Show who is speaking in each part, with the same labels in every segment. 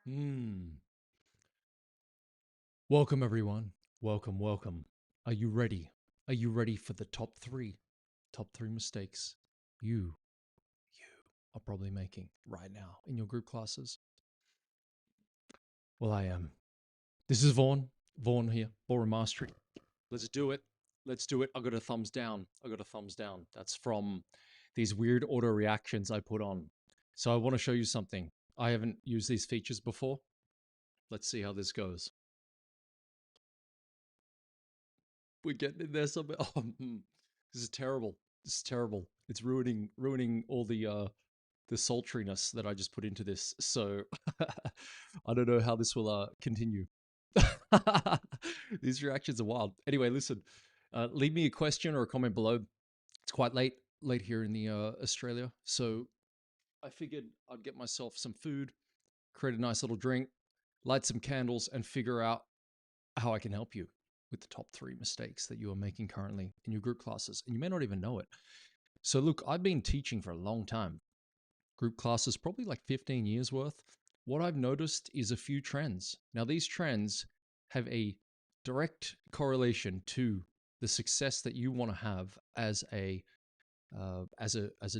Speaker 1: Mm. Welcome, everyone. Welcome, welcome. Are you ready? Are you ready for the top three? Top three mistakes you are probably making right now in your group classes? Well, I am. This is Vaughn. Vaughn here. Ballroom Mastery. Let's do it. Let's do it. I got a thumbs down. I got a thumbs down. That's from these weird auto reactions I put on. So I want to show you something. I haven't used these features before. Let's see how this goes. We're getting in there somehow. Oh, this is terrible. This is terrible. It's ruining all the sultriness that I just put into this. So I don't know how this will continue. These reactions are wild. Anyway, listen. Leave me a question or a comment below. It's quite late here in the Australia, so I figured I'd get myself some food, create a nice little drink, light some candles, and figure out how I can help you with the top three mistakes that you are making currently in your group classes. And you may not even know it. So, look, I've been teaching for a long time, group classes, probably like 15 years worth. What I've noticed is a few trends. Now, these trends have a direct correlation to the success that you want to have as a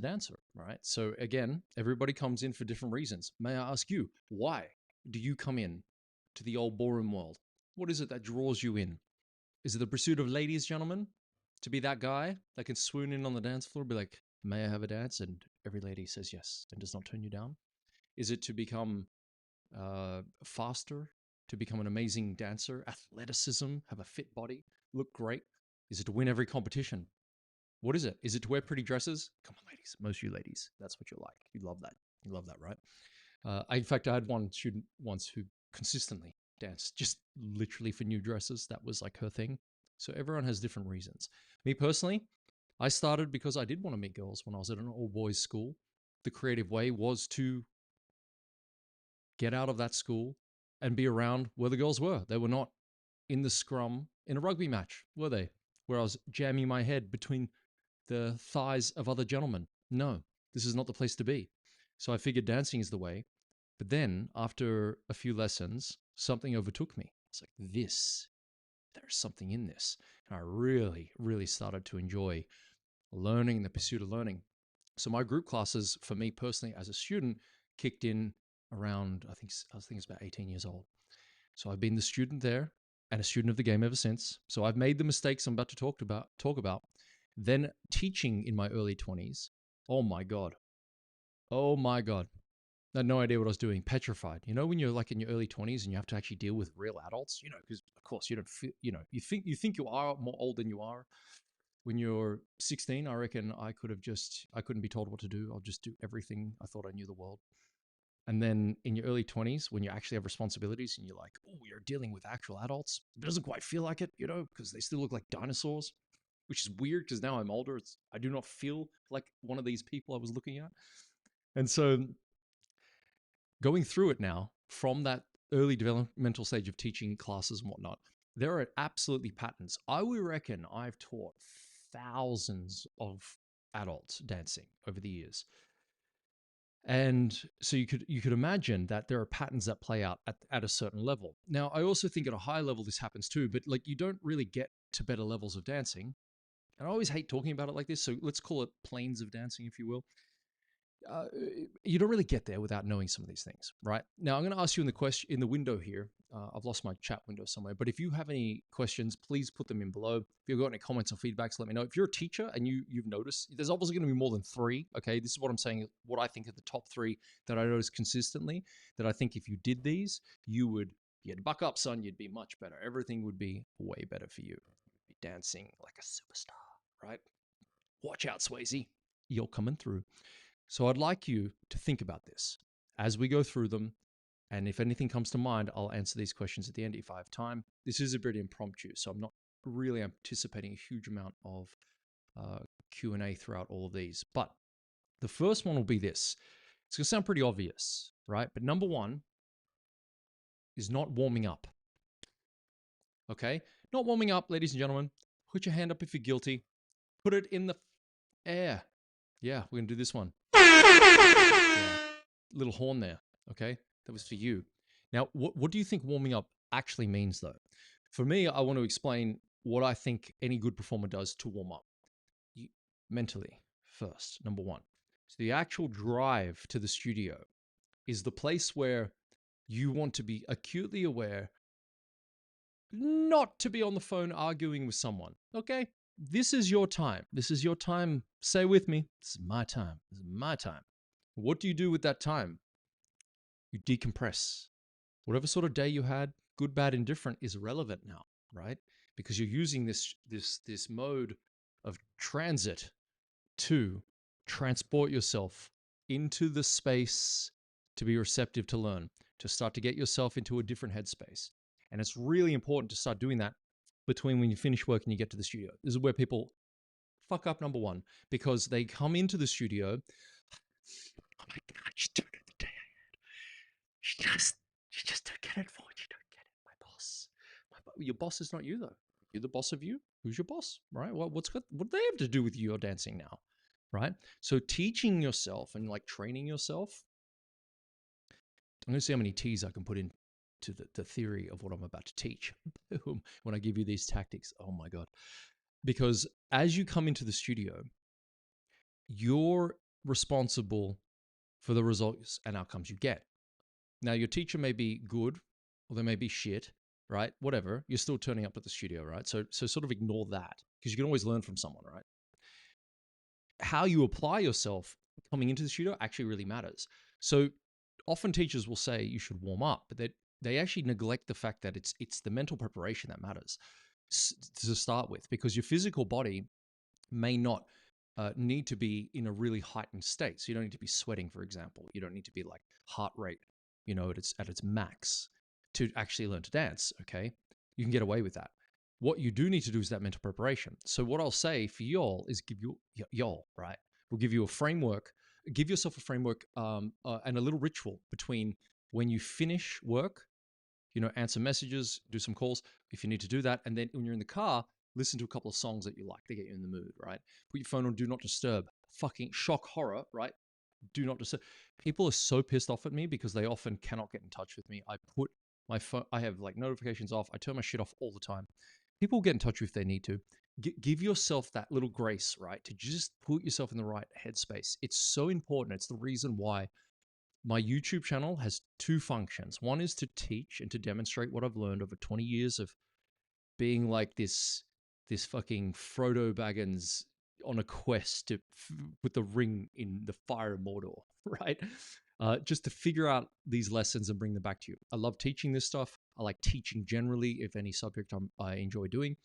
Speaker 1: dancer, right? So again, everybody comes in for different reasons. May I ask you, why do you come in to the old ballroom world? What is it that draws you in? Is it the pursuit of ladies, gentlemen? To be that guy that can swoon in on the dance floor, be like, "May I have a dance?" and every lady says yes and does not turn you down? Is it to become faster, to become an amazing dancer, athleticism, have a fit body, look great? Is it to win every competition? What is it? Is it to wear pretty dresses? Come on, ladies. Most of you ladies, that's what you like. You love that. You love that, right? In fact, I had one student once who consistently danced just literally for new dresses. That was like her thing. So everyone has different reasons. Me personally, I started because I did want to meet girls when I was at an all boys school. The creative way was to get out of that school and be around where the girls were. They were not in the scrum in a rugby match, were they? Where I was jamming my head between the thighs of other gentlemen. No, this is not the place to be. So I figured dancing is the way. But then, after a few lessons, something overtook me. It's like, there's something in this. And I really, really started to enjoy learning, the pursuit of learning. So my group classes, for me personally as a student, kicked in around, I think it's about 18 years old. So I've been the student there and a student of the game ever since. So I've made the mistakes I'm about to talk about. Then teaching in my early 20s. Oh my God. Oh my God. I had no idea what I was doing. Petrified. You know, when you're like in your early 20s and you have to actually deal with real adults, because of course you don't feel, you think you are more old than you are. When you're 16, I reckon I couldn't be told what to do. I'll just do everything. I thought I knew the world. And then in your early 20s, when you actually have responsibilities and you're like, oh, you're dealing with actual adults, it doesn't quite feel like it, because they still look like dinosaurs, which is weird because now I'm older. I do not feel like one of these people I was looking at. And so going through it now from that early developmental stage of teaching classes and whatnot, there are absolutely patterns. I would reckon I've taught thousands of adults dancing over the years. And so you could imagine that there are patterns that play out at a certain level. Now, I also think at a high level this happens too, but like you don't really get to better levels of dancing. And I always hate talking about it like this, so let's call it planes of dancing, if you will. uh, you don't really get there without knowing some of these things, right? Now, I'm going to ask you in the window here. I've lost my chat window somewhere, but if you have any questions, please put them in below. If you've got any comments or feedbacks, let me know. If you're a teacher and you've noticed, there's obviously going to be more than three. Okay, this is what I'm saying. What I think are the top three that I notice consistently. That I think if you did these, you'd buck up, son. You'd be much better. Everything would be way better for you. You'd be dancing like a superstar, right? Watch out, Swayze. You're coming through. So I'd like you to think about this as we go through them. And if anything comes to mind, I'll answer these questions at the end if I have time. This is a bit impromptu, so I'm not really anticipating a huge amount of Q&A throughout all of these. But the first one will be this. It's going to sound pretty obvious, right? But number one is not warming up. Okay? Not warming up, ladies and gentlemen. Put your hand up if you're guilty. Put it in the air. Yeah, we're going to do this one. Yeah. Little horn there, okay? That was for you. Now, what do you think warming up actually means, though? For me, I want to explain what I think any good performer does to warm up. Mentally, first, number one. So the actual drive to the studio is the place where you want to be acutely aware not to be on the phone arguing with someone. Okay? This is your time. This is your time. Say with me. This is my time. This is my time. What do you do with that time? You decompress. Whatever sort of day you had, good, bad, indifferent, is irrelevant now, right? Because you're using this mode of transit to transport yourself into the space to be receptive to learn, to start to get yourself into a different headspace. And it's really important to start doing that between when you finish work and you get to the studio. This is where people fuck up, number one, because they come into the studio. Oh my God, she's doing it the day I had. She just don't get it, Ford. You don't get it. My boss. Your boss is not you, though. You're the boss of you. Who's your boss, right? Well, what do they have to do with your dancing now, right? So teaching yourself and like training yourself. I'm going to see how many T's I can put into the theory of what I'm about to teach when I give you these tactics. Oh my God. Because as you come into the studio, you're responsible for the results and outcomes you get. Now, your teacher may be good or they may be shit, right? Whatever. You're still turning up at the studio, right? So sort of ignore that because you can always learn from someone, right? How you apply yourself coming into the studio actually really matters. So often teachers will say you should warm up, but they actually neglect the fact that it's the mental preparation that matters to start with, because your physical body may not need to be in a really heightened state. So you don't need to be sweating, for example. You don't need to be like heart rate, at its max to actually learn to dance. Okay, you can get away with that. What you do need to do is that mental preparation. So what I'll say for y'all is right? We'll give you a framework. Give yourself a framework and a little ritual between when you finish work, answer messages, do some calls if you need to do that. And then when you're in the car, listen to a couple of songs that you like to get you in the mood, right? Put your phone on Do Not Disturb. Fucking shock horror, right? Do Not Disturb. People are so pissed off at me because they often cannot get in touch with me. I put my phone, I have like notifications off. I turn my shit off all the time. People get in touch with you if they need to. Give yourself that little grace, right? To just put yourself in the right headspace. It's so important. It's the reason why my YouTube channel has two functions. One is to teach and to demonstrate what I've learned over 20 years of being like this fucking Frodo Baggins on a quest to put the ring in the fire of Mordor, right? Just to figure out these lessons and bring them back to you. I love teaching this stuff. I like teaching generally, if any subject I enjoy doing,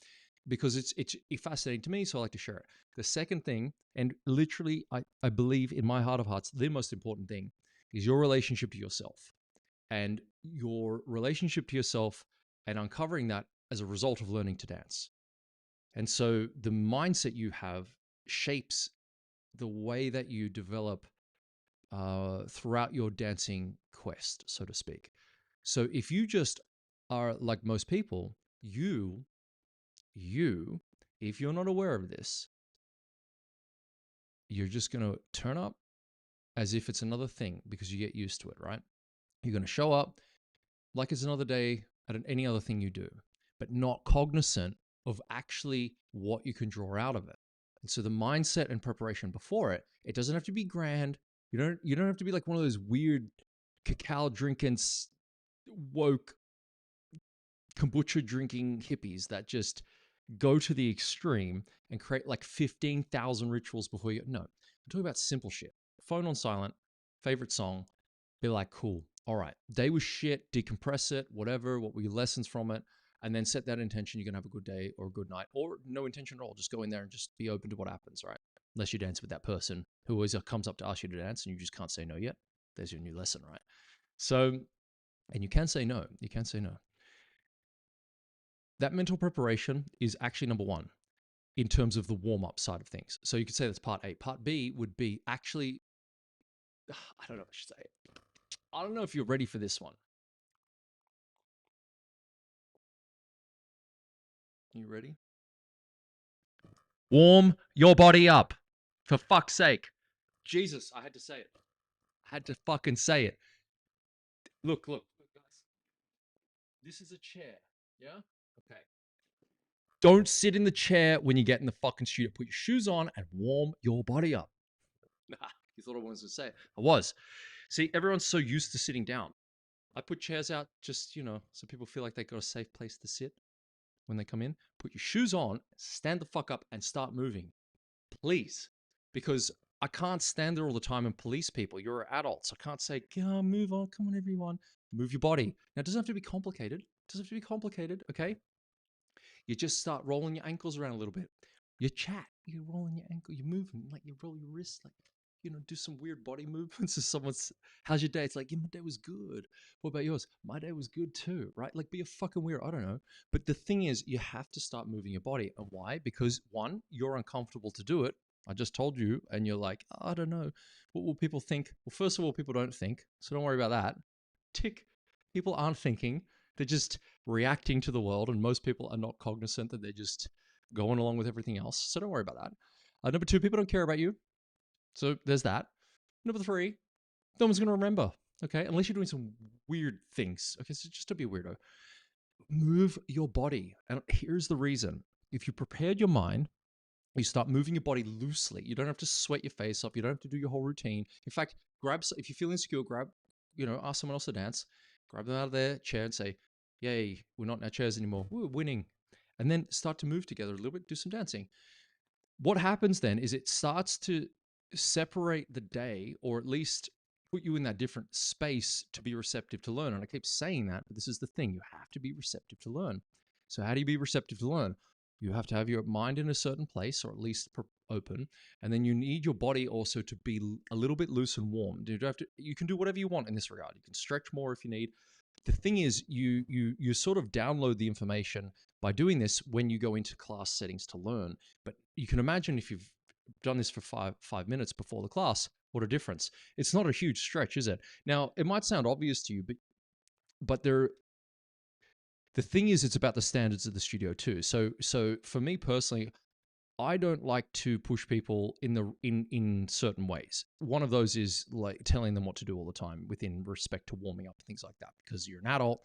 Speaker 1: because it's fascinating to me, so I like to share it. The second thing, and literally I believe in my heart of hearts, the most important thing is your relationship to yourself. And your relationship to yourself and uncovering that as a result of learning to dance. And so the mindset you have shapes the way that you develop throughout your dancing quest, so to speak. So if you just are like most people, you, if you're not aware of this, you're just going to turn up as if it's another thing because you get used to it, right? You're going to show up like it's another day at any other thing you do, but not cognizant of actually what you can draw out of it. And so the mindset and preparation before it, it doesn't have to be grand. You don't have to be like one of those weird cacao drinking, woke kombucha drinking hippies that just go to the extreme and create like 15,000 rituals before you. No, I'm talking about simple shit. Phone on silent, favorite song, be like, cool. All right, day was shit, decompress it, whatever, what were your lessons from it, and then set that intention. You're going to have a good day or a good night, or no intention at all. Just go in there and just be open to what happens, right? Unless you dance with that person who always comes up to ask you to dance and you just can't say no yet. There's your new lesson, right? So, and you can say no. You can say no. That mental preparation is actually number one in terms of the warm-up side of things. So you could say that's part A. Part B would be actually, I don't know what I should say. I don't know if you're ready for this one. You ready? Warm your body up. For fuck's sake. Jesus, I had to say it. I had to fucking say it. Look, guys. This is a chair. Yeah? Okay. Don't sit in the chair when you get in the fucking studio. Put your shoes on and warm your body up. You thought I was going to say it. I was. See, everyone's so used to sitting down. I put chairs out just, so people feel like they got a safe place to sit when they come in. Put your shoes on, stand the fuck up, and start moving. Please. Because I can't stand there all the time and police people. You're adults. I can't say, move on. Come on, everyone. Move your body. Now, it doesn't have to be complicated. It doesn't have to be complicated, okay? You just start rolling your ankles around a little bit. You chat. You're rolling your ankle. You're moving. Like, you roll your wrist. Like, do some weird body movements. If someone's, how's your day? It's like, yeah, my day was good. What about yours? My day was good too, right? Like, be a fucking weird. I don't know. But the thing is, you have to start moving your body. And why? Because one, you're uncomfortable to do it. I just told you, and you're like, I don't know. What will people think? Well, first of all, people don't think. So don't worry about that. Tick. People aren't thinking. They're just reacting to the world. And most people are not cognizant that they're just going along with everything else. So don't worry about that. Number two, people don't care about you. So there's that. Number three, no one's going to remember, okay? Unless you're doing some weird things. Okay, so just don't be a weirdo. Move your body. And here's the reason. If you prepared your mind, you start moving your body loosely. You don't have to sweat your face off. You don't have to do your whole routine. In fact, if you feel insecure, ask someone else to dance. Grab them out of their chair and say, yay, we're not in our chairs anymore. We're winning. And then start to move together a little bit, do some dancing. What happens then is it starts to separate the day, or at least put you in that different space to be receptive to learn. And I keep saying that, but this is the thing. You have to be receptive to learn. So how do you be receptive to learn? You have to have your mind in a certain place, or at least open. And then you need your body also to be a little bit loose and warm. You can do whatever you want in this regard. You can stretch more if you need. The thing is, you sort of download the information by doing this when you go into class settings to learn. But you can imagine if you've done this for five minutes before the class, what a difference. It's not a huge stretch, is it? Now, it might sound obvious to you, but the thing is, it's about the standards of the studio too. So for me personally, I don't like to push people in certain ways. One of those is like telling them what to do all the time within respect to warming up and things like that. Because you're an adult,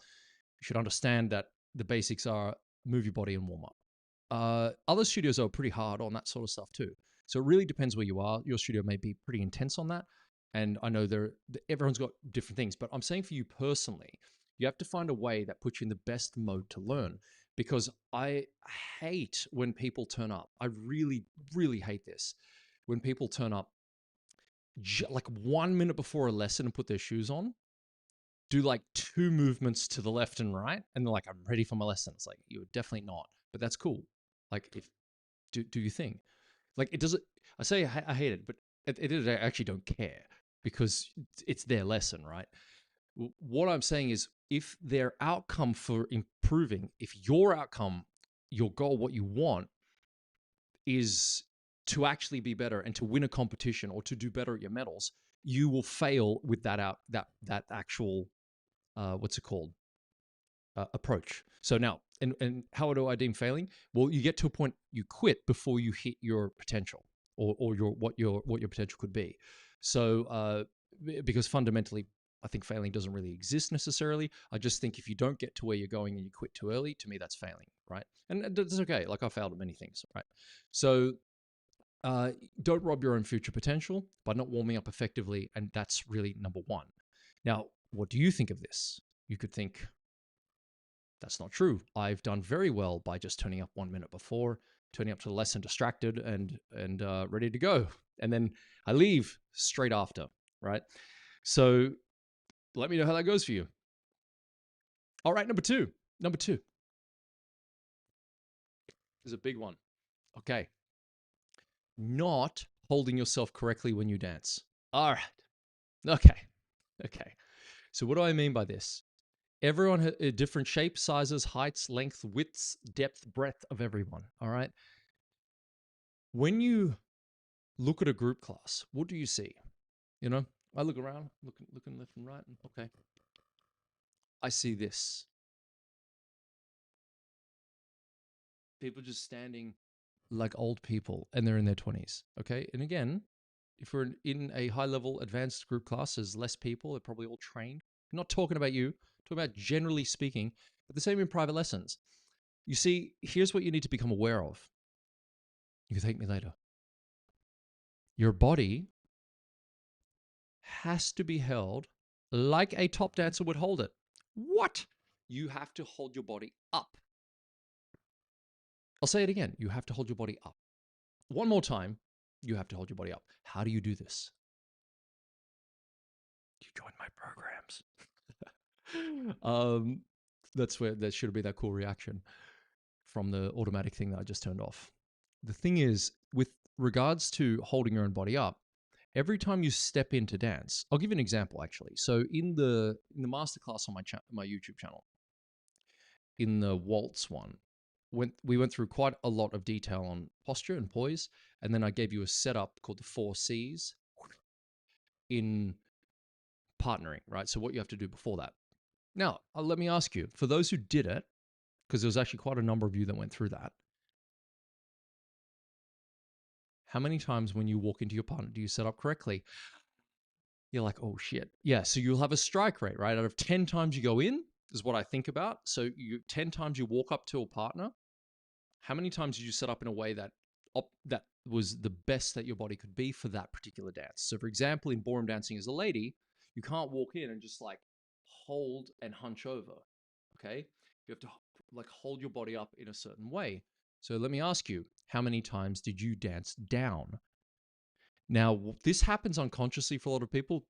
Speaker 1: you should understand that the basics are move your body and warm up. Other studios are pretty hard on that sort of stuff too. So it really depends where you are. Your studio may be pretty intense on that. And I know everyone's got different things, but I'm saying for you personally, you have to find a way that puts you in the best mode to learn. Because I hate when people turn up. I really, really hate this. When people turn up like 1 minute before a lesson and put their shoes on, do like 2 movements to the left and right, and they're like, I'm ready for my lesson. It's like, you're definitely not, but that's cool. Like, do your thing. Like, it doesn't, I say I hate it, but I actually don't care because it's their lesson, right? What I'm saying is, if their outcome for improving, if your outcome, your goal, what you want is to actually be better and to win a competition or to do better at your medals, you will fail with that actual what's it called, approach. So now, and how do I deem failing? Well, you get to a point you quit before you hit your potential or what your potential could be. So because fundamentally, I think failing doesn't really exist necessarily. I just think if you don't get to where you're going and you quit too early, to me, that's failing, right? And that's okay. Like, I failed at many things, right? So don't rob your own future potential by not warming up effectively. And that's really number one. Now, what do you think of this? You could think, that's not true. I've done very well by just turning up 1 minute before, turning up to the lesson distracted and ready to go. And then I leave straight after, right? So let me know how that goes for you. All right, number two. Number two is a big one. Okay. Not holding yourself correctly when you dance. All right. Okay. So what do I mean by this? Everyone has different shapes, sizes, heights, length, widths, depth, breadth of everyone. All right. When you look at a group class, what do you see? I look around, looking left and right. Okay. I see this. People just standing like old people, and they're in their 20s. Okay. And again, if we're in a high level advanced group class, there's less people. They're probably all trained. I'm not talking about you. I'm talking about generally speaking, But the same in private lessons. You see, here's what you need to become aware of. You can thank me later. Your body has to be held like a top dancer would hold it. What? You have to hold your body up. I'll say it again. You have to hold your body up. One more time. You have to hold your body up. How do you do this? You join my programs. That's where there should be that cool reaction from the automatic thing that I just turned off. The thing is, with regards to holding your own body up, every time you step into dance, I'll give you an example actually. So in the masterclass on my YouTube channel, in the waltz one, we went through quite a lot of detail on posture and poise, and then I gave you a setup called the 4 C's in partnering, right? So what you have to do before that. Now, let me ask you, for those who did it, because there was actually quite a number of you that went through that, how many times when you walk into your partner do you set up correctly? You're like, oh shit. Yeah, so you'll have a strike rate, right? Out of 10 times you go in, is what I think about. So 10 times you walk up to a partner, how many times did you set up in a way that that was the best that your body could be for that particular dance? So for example, in ballroom dancing as a lady, you can't walk in and just like hold and hunch over, okay? You have to like hold your body up in a certain way. So let me ask you, how many times did you dance down? Now, this happens unconsciously for a lot of people.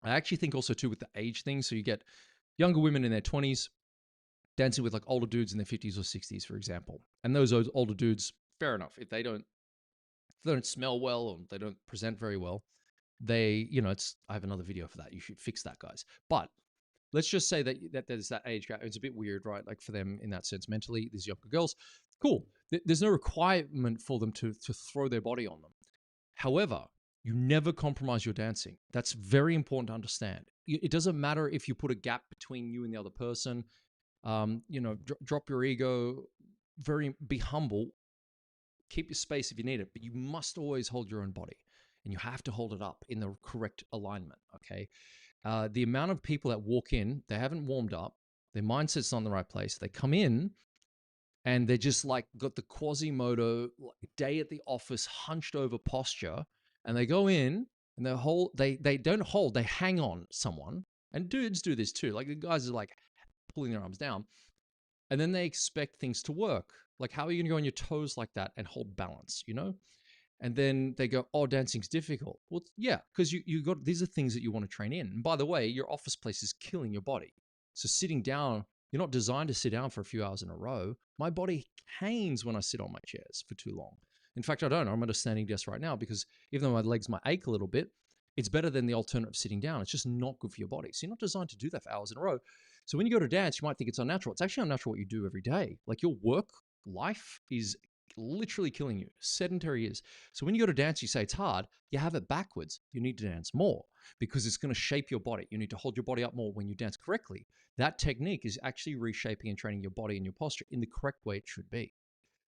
Speaker 1: I actually think also too with the age thing. So you get younger women in their 20s dancing with like older dudes in their 50s or 60s, for example. And those older dudes, fair enough, if they don't smell well or they don't present very well, they, I have another video for that. You should fix that, guys. But let's just say that there's that age gap. It's a bit weird, right? Like for them in that sense, mentally, these younger girls, cool. There's no requirement for them to throw their body on them. However, you never compromise your dancing. That's very important to understand. It doesn't matter if you put a gap between you and the other person. Drop your ego. Be humble. Keep your space if you need it, but you must always hold your own body, and you have to hold it up in the correct alignment. Okay. The amount of people that walk in, they haven't warmed up, their mindset's not in the right place. They come in and they're just like got the Quasimodo day at the office hunched over posture, and they go in and they don't hold, they hang on someone. And dudes do this too. Like the guys are like pulling their arms down, and then they expect things to work. Like, how are you going to go on your toes like that and hold balance, And then they go, oh, dancing's difficult. Well, yeah, because these are things that you want to train in. And by the way, your office place is killing your body. So sitting down, you're not designed to sit down for a few hours in a row. My body pains when I sit on my chairs for too long. In fact, I don't. I'm at a standing desk right now because even though my legs might ache a little bit, it's better than the alternative of sitting down. It's just not good for your body. So you're not designed to do that for hours in a row. So when you go to dance, you might think it's unnatural. It's actually unnatural what you do every day. Like your work life is literally killing you. Sedentary is. So when you go to dance, you say it's hard. You have it backwards. You need to dance more because it's going to shape your body. You need to hold your body up more when you dance correctly. That technique is actually reshaping and training your body and your posture in the correct way it should be.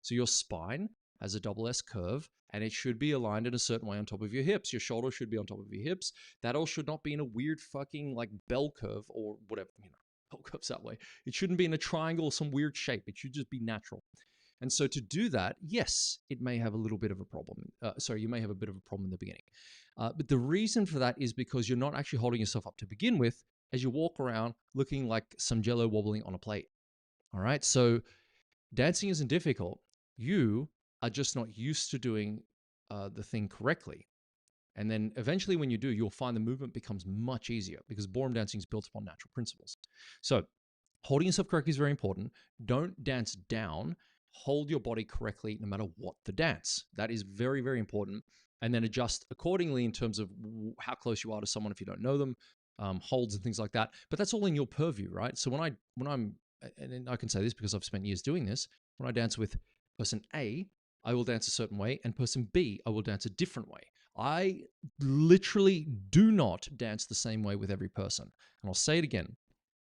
Speaker 1: So your spine has a double S curve and it should be aligned in a certain way on top of your hips. Your shoulder should be on top of your hips. That all should not be in a weird fucking like bell curve or whatever, bell curves that way. It shouldn't be in a triangle or some weird shape. It should just be natural. And so to do that, yes, it may have a little bit of a problem. You may have a bit of a problem in the beginning. But the reason for that is because you're not actually holding yourself up to begin with as you walk around looking like some jello wobbling on a plate. All right. So dancing isn't difficult. You are just not used to doing the thing correctly. And then eventually when you do, you'll find the movement becomes much easier because ballroom dancing is built upon natural principles. So holding yourself correctly is very important. Don't dance down. Hold your body correctly no matter what the dance. That is very, very important. And then adjust accordingly in terms of how close you are to someone if you don't know them, holds and things like that. But that's all in your purview, right? So when I'm, and I can say this because I've spent years doing this, when I dance with person A, I will dance a certain way, and person B, I will dance a different way. I literally do not dance the same way with every person. And I'll say it again.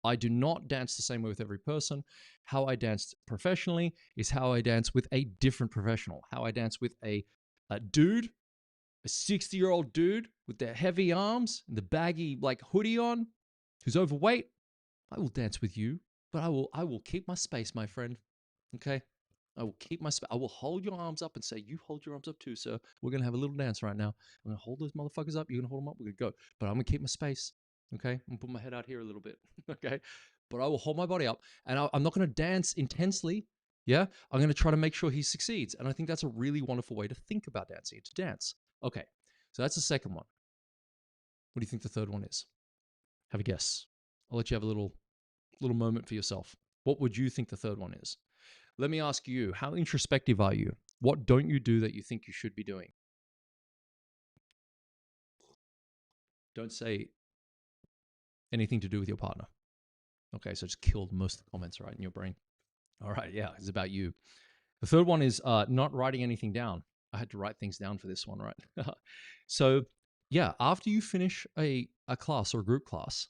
Speaker 1: I do not dance the same way with every person. How I dance professionally is how I dance with a different professional. How I dance with a dude, a 60-year-old dude with the heavy arms and the baggy like hoodie on, who's overweight. I will dance with you but I will keep my space, my friend. Okay? I will keep my space. I will hold your arms up and say, you hold your arms up too, sir. We're going to have a little dance right now. I'm going to hold those motherfuckers up. You're going to hold them up. We're going to go. But I'm going to keep my space. Okay? I'm going to put my head out here a little bit. Okay? But I will hold my body up and I'm not going to dance intensely. Yeah? I'm going to try to make sure he succeeds. And I think that's a really wonderful way to think about dancing, to dance. Okay. So that's the second one. What do you think the third one is? Have a guess. I'll let you have a little moment for yourself. What would you think the third one is? Let me ask you, how introspective are you? What don't you do that you think you should be doing? Don't say anything to do with your partner. Okay, so just killed most of the comments right in your brain. All right, yeah, it's about you. The third one is not writing anything down. I had to write things down for this one, right? So, yeah, after you finish a class or a group class,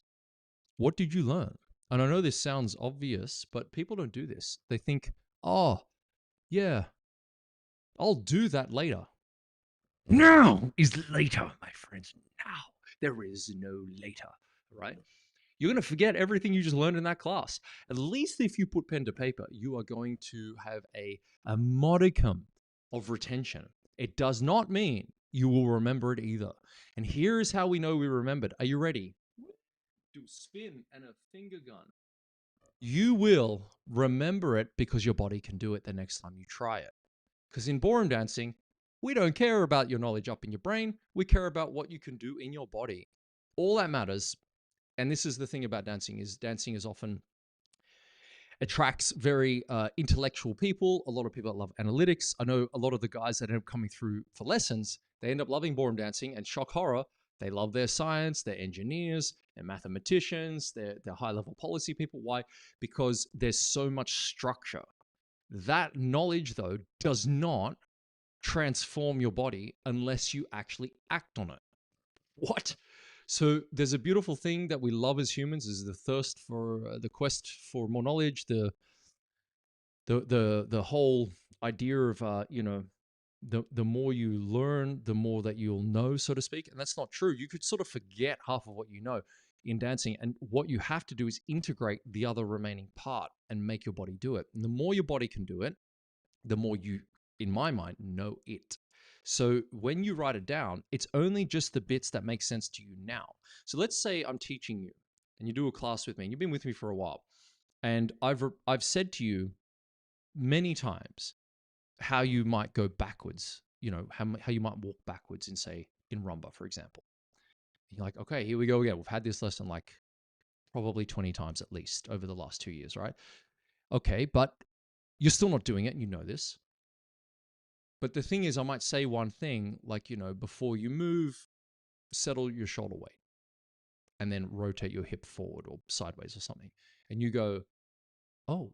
Speaker 1: what did you learn? And I know this sounds obvious, but people don't do this. They think, oh, yeah, I'll do that later. Now is later, my friends. Now. There is no later, right? You're going to forget everything you just learned in that class. At least if you put pen to paper, you are going to have a modicum of retention. It does not mean you will remember it either. And here is how we know we remembered. Are you ready? Do spin and a finger gun. You will remember it because your body can do it the next time you try it. Because in ballroom dancing, we don't care about your knowledge up in your brain. We care about what you can do in your body. All that matters, and this is the thing about dancing is often attracts very intellectual people. A lot of people that love analytics. I know a lot of the guys that end up coming through for lessons, they end up loving ballroom dancing, and shock horror, they love their science, they're engineers, they're mathematicians, they're high-level policy people. Why? Because there's so much structure. That knowledge, though, does not transform your body unless you actually act on it. What? So there's a beautiful thing that we love as humans is the thirst for the quest for more knowledge, the whole idea of the more you learn, the more that you'll know, so to speak. And that's not true. You could sort of forget half of what you know in dancing. And what you have to do is integrate the other remaining part and make your body do it. And the more your body can do it, the more you, in my mind, know it. So when you write it down, it's only just the bits that make sense to you now. So let's say I'm teaching you and you do a class with me and you've been with me for a while. And I've said to you many times how you might go backwards, how you might walk backwards in, say, in rumba, for example. You're like, okay, here we go again. We've had this lesson like probably 20 times at least over the last 2 years, right? Okay, but you're still not doing it and you know this. But the thing is, I might say one thing like, before you move, settle your shoulder weight and then rotate your hip forward or sideways or something. And you go, oh,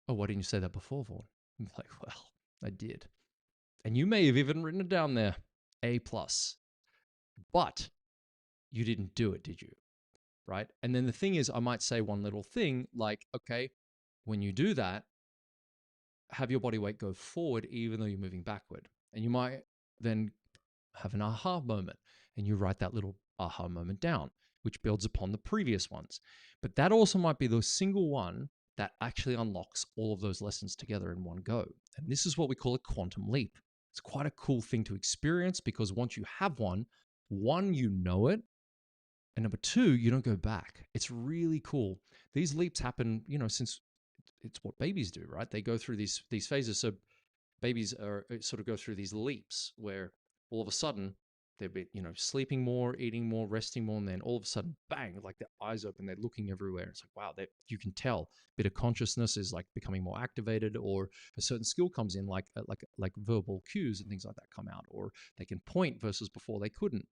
Speaker 1: why didn't you say that before, Vaughn? I'm like, well, I did. And you may have even written it down there, A+. But you didn't do it, did you? Right? And then the thing is, I might say one little thing like, okay, when you do that, have your body weight go forward even though you're moving backward. And you might then have an aha moment and you write that little aha moment down, which builds upon the previous ones. But that also might be the single one that actually unlocks all of those lessons together in one go. And this is what we call a quantum leap. It's quite a cool thing to experience because once you have one, you know it. And number two, you don't go back. It's really cool. These leaps happen, since it's what babies do, right? They go through these phases. So babies are sort of go through these leaps where all of a sudden they're sleeping more, eating more, resting more, and then all of a sudden, bang! Like their eyes open, they're looking everywhere. It's like, wow, you can tell a bit of consciousness is like becoming more activated, or a certain skill comes in, like verbal cues and things like that come out, or they can point versus before they couldn't.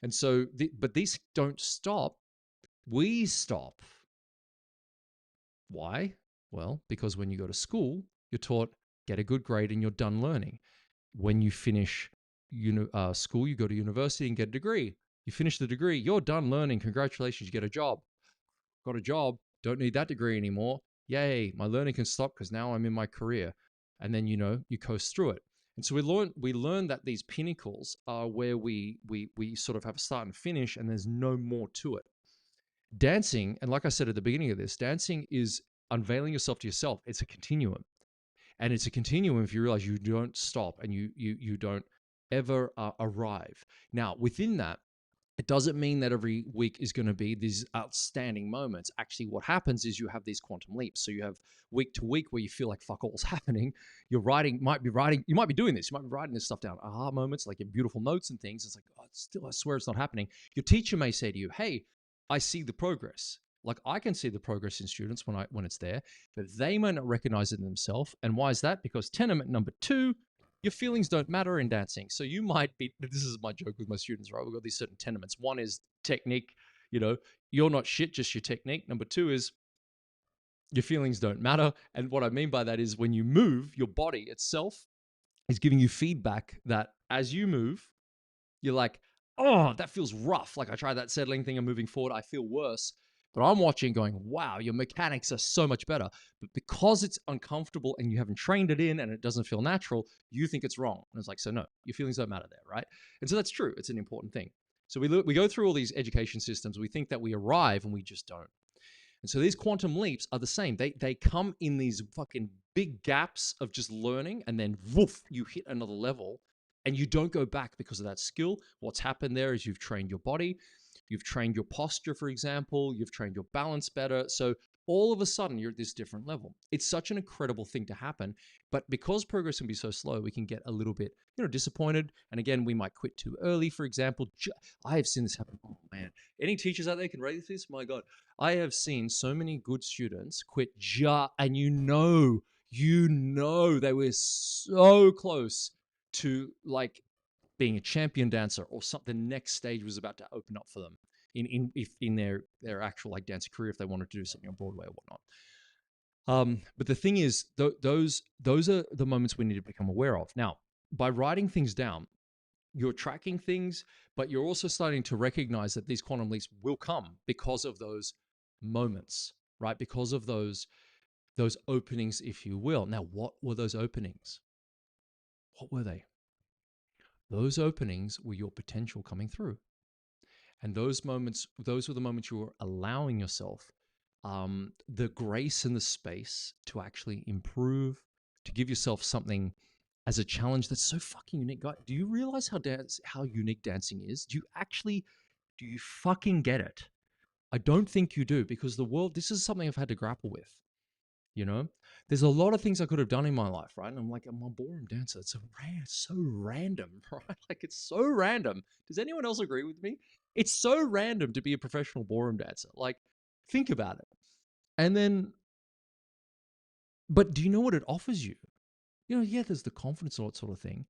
Speaker 1: And so, but these don't stop. We stop. Why? Well, because when you go to school, you're taught get a good grade and you're done learning. When you finish school, you go to university and get a degree. You finish the degree, you're done learning. Congratulations, you get a job. Got a job, don't need that degree anymore. Yay, my learning can stop because now I'm in my career. And then, you coast through it. And so we learn that these pinnacles are where we sort of have a start and finish, and there's no more to it. Dancing, and like I said at the beginning of this, dancing is unveiling yourself to yourself. It's a continuum. And it's a continuum if you realize you don't stop and you don't ever arrive. Now, within that, it doesn't mean that every week is going to be these outstanding moments. Actually, what happens is you have these quantum leaps. So you have week to week where you feel like fuck all's happening. You're writing, you might be doing this. You might be writing this stuff down. Aha moments, like in beautiful notes and things. It's like, oh, it's still, I swear it's not happening. Your teacher may say to you, hey, I see the progress. Like I can see the progress in students when it's there, but they may not recognize it in themselves. And why is that? Because tenement number 2, your feelings don't matter in dancing. So you might be, this is my joke with my students, right? We've got these certain tenements. One is technique, you're not shit, just your technique. Number 2 is your feelings don't matter. And what I mean by that is when you move, your body itself is giving you feedback that as you move, you're like, oh, that feels rough. Like I tried that settling thing and moving forward, I feel worse. But I'm watching going, wow, your mechanics are so much better. But because it's uncomfortable and you haven't trained it in and it doesn't feel natural, you think it's wrong. And it's like, so no, your feelings don't matter there, right? And so that's true. It's an important thing. So we go through all these education systems. We think that we arrive and we just don't. And so these quantum leaps are the same. They come in these fucking big gaps of just learning, and then woof, you hit another level and you don't go back because of that skill. What's happened there is you've trained your body, you've trained your posture, for example, you've trained your balance better. So all of a sudden you're at this different level. It's such an incredible thing to happen. But because progress can be so slow, we can get a little bit, disappointed. And again, we might quit too early, for example. I have seen this happen. Oh man, any teachers out there can rate this? My God, I have seen so many good students quit and they were so close to like being a champion dancer or something. The next stage was about to open up for them in their actual like dance career if they wanted to do something on Broadway or whatnot. But the thing is, those are the moments we need to become aware of. Now, by writing things down, you're tracking things, but you're also starting to recognize that these quantum leaps will come because of those moments, right? Because of those openings, if you will. Now, what were those openings? What were they? Those openings were your potential coming through. And those were the moments you were allowing yourself the grace and the space to actually improve, to give yourself something as a challenge that's so fucking unique. God, do you realize how unique dancing is? Do you fucking get it? I don't think you do, because this is something I've had to grapple with. There's a lot of things I could have done in my life, right? And I'm like, I'm a ballroom dancer. It's so random, right? Like, it's so random. Does anyone else agree with me? It's so random to be a professional ballroom dancer. Like, think about it. And then, but do you know what it offers you? Yeah, there's the confidence and all that sort of thing.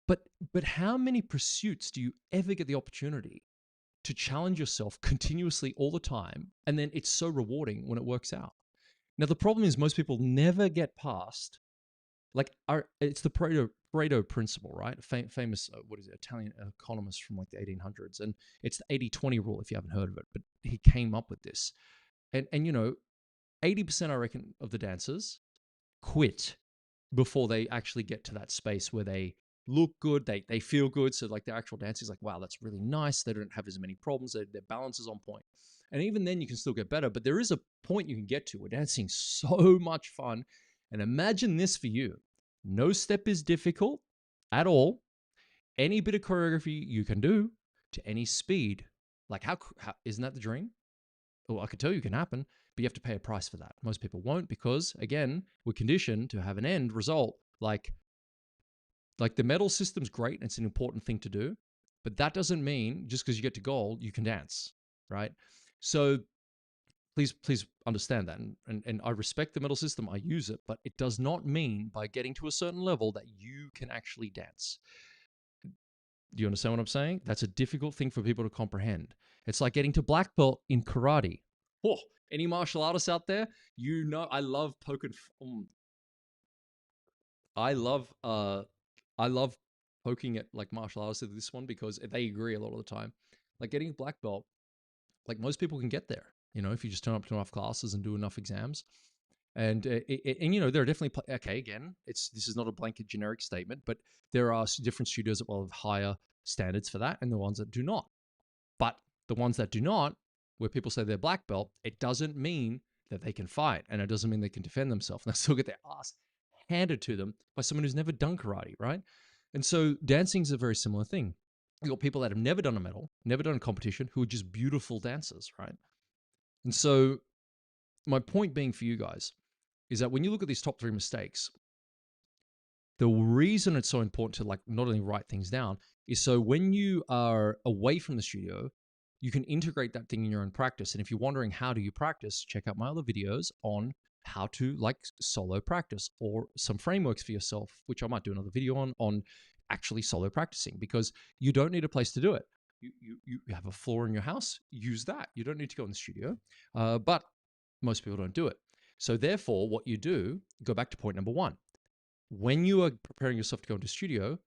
Speaker 1: But how many pursuits do you ever get the opportunity to challenge yourself continuously all the time? And then it's so rewarding when it works out. Now, the problem is most people never get past, it's the Pareto principle, right? Famous, Italian economist from like the 1800s. And it's the 80-20 rule, if you haven't heard of it. But he came up with this. And 80%, I reckon, of the dancers quit before they actually get to that space where they look good, they feel good. So like their actual dancing is like, wow, that's really nice. They don't have as many problems. Their balance is on point. And even then you can still get better. But there is a point you can get to where dancing's so much fun. And imagine this for you. No step is difficult at all. Any bit of choreography you can do to any speed. Like how isn't that the dream? Well, I could tell you it can happen, but you have to pay a price for that. Most people won't, because again, we're conditioned to have an end result. Like the medal system's great and it's an important thing to do, but that doesn't mean just because you get to gold, you can dance, right? So please understand that. And I respect the medal system. I use it, but it does not mean by getting to a certain level that you can actually dance. Do you understand what I'm saying? That's a difficult thing for people to comprehend. It's like getting to black belt in karate. Oh, any martial artists out there? I love poking. I love poking at like martial artists at this one because they agree a lot of the time. Like getting a black belt, like most people can get there. If you just turn up to enough classes and do enough exams. And there are definitely again, this is not a blanket generic statement, but there are different studios that will have higher standards for that, and the ones that do not. But the ones that do not, where people say they're black belt, it doesn't mean that they can fight, and it doesn't mean they can defend themselves. And they still get their ass handed to them by someone who's never done karate, right? And so dancing is a very similar thing. You got people that have never done a medal, never done a competition, who are just beautiful dancers, right? And so my point being for you guys is that when you look at these top 3 mistakes, the reason it's so important to like not only write things down is so when you are away from the studio, you can integrate that thing in your own practice. And if you're wondering how do you practice, check out my other videos on how to like solo practice or some frameworks for yourself, which I might do another video on actually solo practicing, because you don't need a place to do it. You have a floor in your house, use that. You don't need to go in the studio, but most people don't do it. So therefore, what you do, go back to point number 1. When you are preparing yourself to go into studio,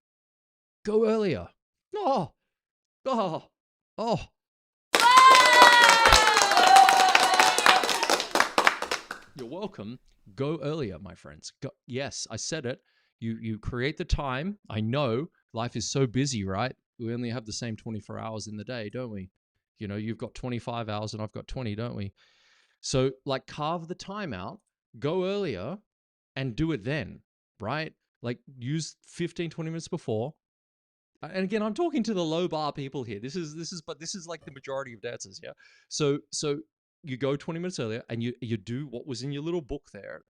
Speaker 1: go earlier. Oh. You're welcome. Go earlier, my friends. Go. Yes, I said it. You create the time. I know life is so busy, right? We only have the same 24 hours in the day, don't we? You know, you've got 25 hours and I've got 20, don't we? So like carve the time out, go earlier and do it then, right? Like use 15, 20 minutes before. And again, I'm talking to the low bar people here. This is like the majority of dancers, yeah. So you go 20 minutes earlier and you do what was in your little book there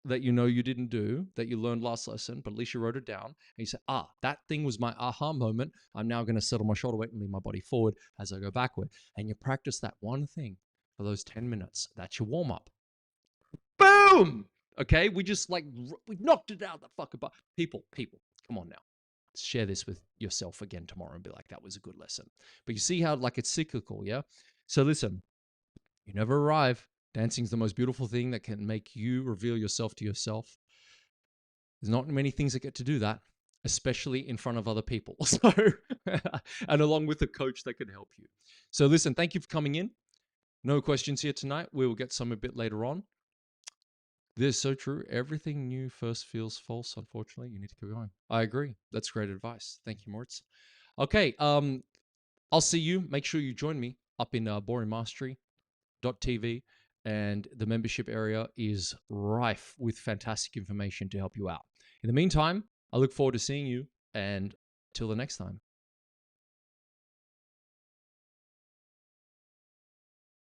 Speaker 1: that you know you didn't do, that you learned last lesson, but at least you wrote it down. And you say, that thing was my aha moment. I'm now going to settle my shoulder weight and lean my body forward as I go backward. And you practice that one thing for those 10 minutes. That's your warm up. Boom! Okay, we just like, we knocked it out the fucking butt. People, come on now. Share this with yourself again tomorrow and be like, that was a good lesson. But you see how like it's cyclical, yeah? So listen, you never arrive. Dancing's the most beautiful thing that can make you reveal yourself to yourself. There's not many things that get to do that, especially in front of other people. So, and along with a coach that can help you. So listen, thank you for coming in. No questions here tonight. We will get some a bit later on. This is so true. Everything new first feels false, unfortunately. You need to keep going. I agree. That's great advice. Thank you, Moritz. Okay, I'll see you. Make sure you join me up in boringmastery.tv, and the membership area is rife with fantastic information to help you out. In the meantime, I look forward to seeing you, and till the next time.